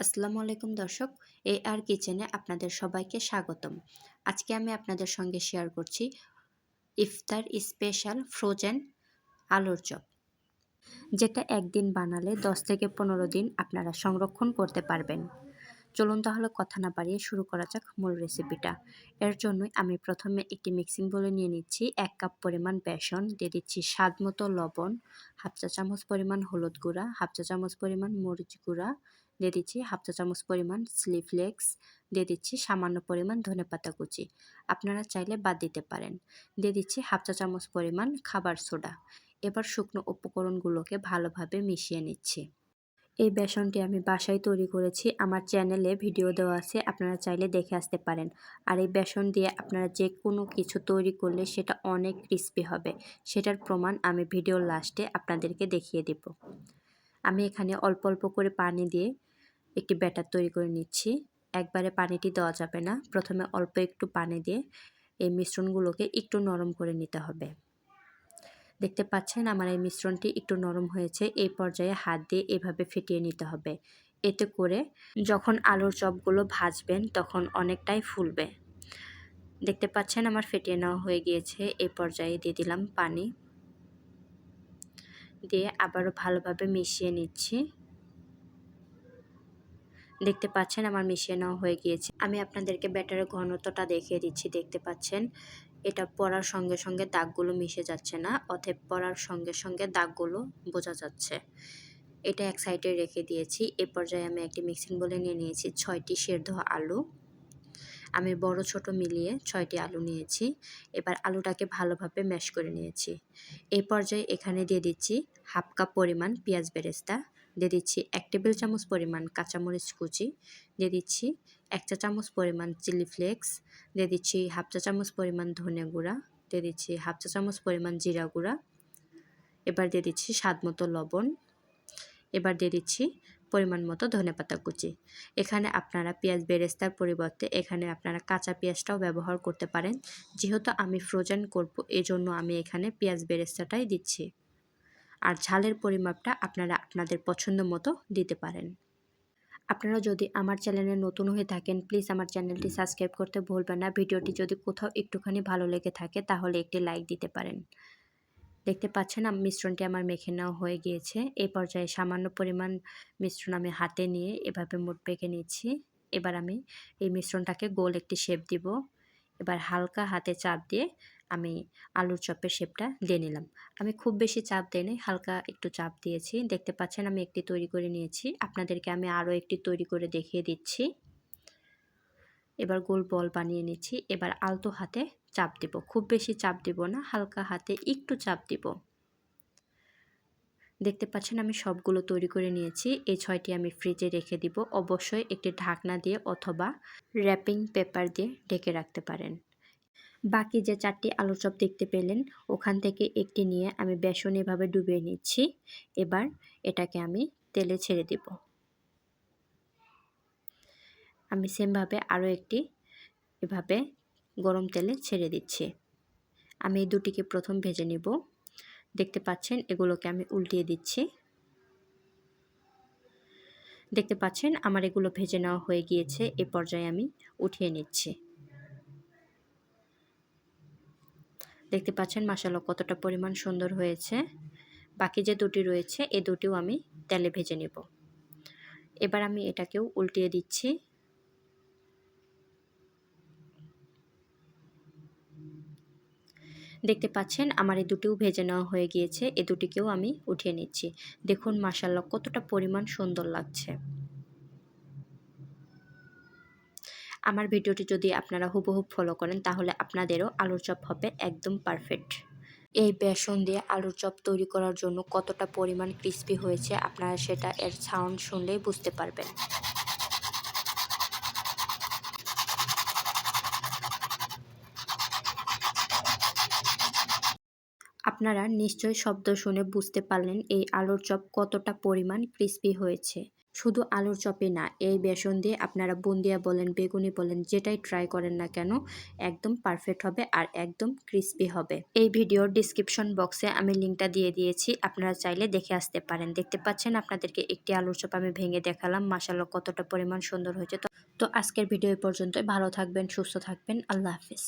আসসালামু আলাইকুম দর্শক, আর কিচেনে আপনাদের সবাইকে স্বাগতম। আজকে আমি আপনাদের সঙ্গে শেয়ার করছি ইফতার স্পেশাল ফ্রোজেন আলুর চপ, যেটা একদিন বানালে 10 থেকে 15 দিন আপনারা সংরক্ষণ করতে পারবেন। চলুন তাহলে কথা না বাড়িয়ে শুরু করা যাক মূল রেসিপিটা। এর জন্যই আমি প্রথমে একটি মিক্সিং বোলে নিয়ে নিচ্ছি 1 কাপ পরিমাণ বেসন, দিয়ে দিচ্ছি স্বাদ মতো লবণ, হাফ চা চামচ পরিমাণ হলুদ গুঁড়া, হাফ চা চামচ পরিমাণ মরিচ গুঁড়া, দিয়ে দিচ্ছি হাফ চা চামচ পরিমাণ চিলি ফ্লেক্স, দিয়ে দিচ্ছি সামান্য পরিমাণ ধনেপাতা কুচি, আপনারা চাইলে বাদ দিতে পারেন। দিয়ে দিচ্ছি হাফ চা চামচ পরিমাণ খাবার সোডা। এবার শুকনো উপকরণগুলোকে ভালোভাবে মিশিয়ে নিচ্ছি। এই বেসনটি আমি বাসায় তৈরি করেছি, আমার চ্যানেলে ভিডিও দেওয়া আছে, আপনারা চাইলে দেখে আসতে পারেন। আর এই বেসন দিয়ে আপনারা যে কোনো কিছু তৈরি করলে সেটা অনেক ক্রিস্পি হবে, সেটার প্রমাণ আমি ভিডিওর লাস্টে আপনাদেরকে দেখিয়ে দেব। আমি এখানে অল্প অল্প করে পানি দিয়ে একটি ব্যাটার তৈরি করে নিচ্ছি। একবারে পানিটি দেওয়া যাবে না, প্রথমে অল্প একটু পানি দিয়ে এই মিশ্রণগুলোকে একটু নরম করে নিতে হবে। দেখতে পাচ্ছেন আমার এই মিশ্রণটি একটু নরম হয়েছে, এই পর্যায়ে হাত দিয়ে এভাবে ফেটিয়ে নিতে হবে। এতে করে যখন আলুর চপগুলো ভাজবেন তখন অনেকটাই ফুলবে। দেখতে পাচ্ছেন আমার ফেটিয়ে নেওয়া হয়ে গিয়েছে। এই পর্যায়ে দিয়ে দিলাম পানি, দিয়ে আবারও ভালোভাবে মিশিয়ে নিচ্ছি। দেখতে পাচ্ছেন আমার মিশিয়ে নেওয়া হয়ে গিয়েছে। আমি আপনাদেরকে ব্যাটারের ঘনত্বটা দেখিয়ে দিচ্ছি। দেখতে পাচ্ছেন এটা পড়ার সঙ্গে সঙ্গে দাগগুলো মিশে যাচ্ছে না, অতএব পড়ার সঙ্গে সঙ্গে দাগগুলো বোঝা যাচ্ছে। এটা এক সাইডে রেখে দিয়েছি। এ পর্যায়ে আমি একটি মিক্সিং বোলে নিয়ে নিয়েছি 6টি সেদ্ধ আলু। আমি বড় ছোট মিলিয়ে 6টি আলু নিয়েছি। এবার আলুটাকে ভালোভাবে ম্যাশ করে নিয়েছি। এই পর্যায়ে এখানে দিয়ে দিচ্ছি হাফ কাপ পরিমাণ পেঁয়াজ বেরেস্তা, দিয়ে দিচ্ছি 1 টেবিল চামচ পরিমাণ কাঁচামরিচ কুচি, দিয়ে দিচ্ছি 1 চা চামচ পরিমাণ চিলি ফ্লেক্স, দিয়ে দিচ্ছি হাফ চা চামচ পরিমাণ ধনে গুঁড়া, দিয়ে দিচ্ছি হাফ চা চামচ পরিমাণ জিরা গুঁড়া। এবার দিয়ে দিচ্ছি স্বাদ মতো লবণ। এবার দিয়ে দিচ্ছি পরিমাণ মতো ধনেপাতা কুচি। এখানে আপনারা পেঁয়াজ বেরেস্তার পরিবর্তে এখানে আপনারা কাঁচা পেঁয়াজটাও ব্যবহার করতে পারেন। যেহেতু আমি ফ্রোজেন করব, এজন্য আমি এখানে পেঁয়াজ বেরেস্তাটাই দিচ্ছি। আর ঝালের পরিমাপটা আপনারা আপনাদের পছন্দ মতো দিতে পারেন। আপনারা যদি আমার চ্যানেলে নতুন হয়ে থাকেন, প্লিজ আমার চ্যানেলটি সাবস্ক্রাইব করতে ভুলবেন না। ভিডিওটি যদি কোথাও একটুখানি ভালো লেগে থাকে তাহলে একটি লাইক দিতে পারেন। দেখতে পাচ্ছেন মিশ্রণটি আমার মেখে নেওয়া হয়ে গিয়েছে। এই পর্যায়ে সামান্য পরিমাণ মিশ্রণ আমি হাতে নিয়ে এভাবে মুঠ বেঁকে নিচ্ছি। এবার আমি এই মিশ্রণটাকে গোল একটি শেপ দিব। এবার হালকা হাতে চাপ দিয়ে আমি আলুর চপের শেপটা দিয়ে নিলাম। আমি খুব বেশি চাপ দিইনি, হালকা একটু চাপ দিয়েছি। দেখতে পাচ্ছেন আমি একটি তৈরি করে নিয়েছি, আপনাদেরকে আমি আরও একটি তৈরি করে দেখিয়ে দিচ্ছি। এবার গোল বল বানিয়ে নিচ্ছি। এবার আলতো হাতে চাপ দিব, খুব বেশি চাপ দিব না, হালকা হাতে একটু চাপ দিব। দেখতে পাচ্ছেন আমি সবগুলো তৈরি করে নিয়েছি। এই 6টি আমি ফ্রিজে রেখে দিব। অবশ্যই একটি ঢাকনা দিয়ে অথবা র্যাপিং পেপার দিয়ে ঢেকে রাখতে পারেন। বাকি যে 4টি আলুর চপ দেখতে পেলেন, ওখান থেকে একটি নিয়ে আমি বেসন এভাবে ডুবিয়ে নিচ্ছি। এবার এটাকে আমি তেলে ছেড়ে দিব। আমি সেমভাবে আরও একটি এভাবে গরম তেলে ছেড়ে দিচ্ছি। আমি এই দুটিকে প্রথম ভেজে নিব। দেখতে পাচ্ছেন এগুলোকে আমি উল্টিয়ে দিচ্ছি। দেখতে পাচ্ছেন আমার এগুলো ভেজে নেওয়া হয়ে গিয়েছে। এ পর্যায়ে আমি উঠিয়ে নিচ্ছি। দেখতে পাচ্ছেন মাশাআল্লাহ কতটা পরিমাণ সুন্দর হয়েছে। বাকি যে দুটি রয়েছে এই দুটিও আমি তেলে ভেজে নেব। এবার আমি এটাকেও উল্টিয়ে দিচ্ছি। দেখতে পাচ্ছেন আমার এই দুটিও ভেজে নেওয়া হয়ে গিয়েছে। এই দুটিকেও আমি উঠিয়ে নিচ্ছি। দেখুন মাশাআল্লাহ কতটা পরিমাণ সুন্দর লাগছে। আমার ভিডিওটি যদি আপনারা হুবহু ফলো করেন তাহলে আপনাদেরও আলুর চপ হবে একদম পারফেক্ট। এই বেসন দিয়ে আলুর চপ তৈরি করার জন্য কতটা পরিমাণ ক্রিস্পি হয়েছে আপনারা সেটা এর সাউন্ড শুনলেই বুঝতে পারবেন। আপনারা নিশ্চয়ই শব্দ শুনে বুঝতে পারলেন এই আলুর চপ কতটা পরিমাণ ক্রিস্পি হয়েছে। শুধু আলুর চপই না, এই বেসন দিয়ে আপনারা বুন্দিয়া বলেন, বেগুনি বলেন, যেটাই ট্রাই করেন না কেন একদম পারফেক্ট হবে আর একদম ক্রিস্পি হবে। এই ভিডিওর ডিসক্রিপশন বক্সে আমি লিঙ্কটা দিয়ে দিয়েছি, আপনারা চাইলে দেখে আসতে পারেন। দেখতে পাচ্ছেন আপনাদেরকে একটি আলুর চপ আমি ভেঙে দেখালাম, মাশাআল্লাহ কতটা পরিমাণ সুন্দর হয়েছে। তো আজকের ভিডিও এই পর্যন্তই। ভালো থাকবেন, সুস্থ থাকবেন, আল্লাহ হাফিজ।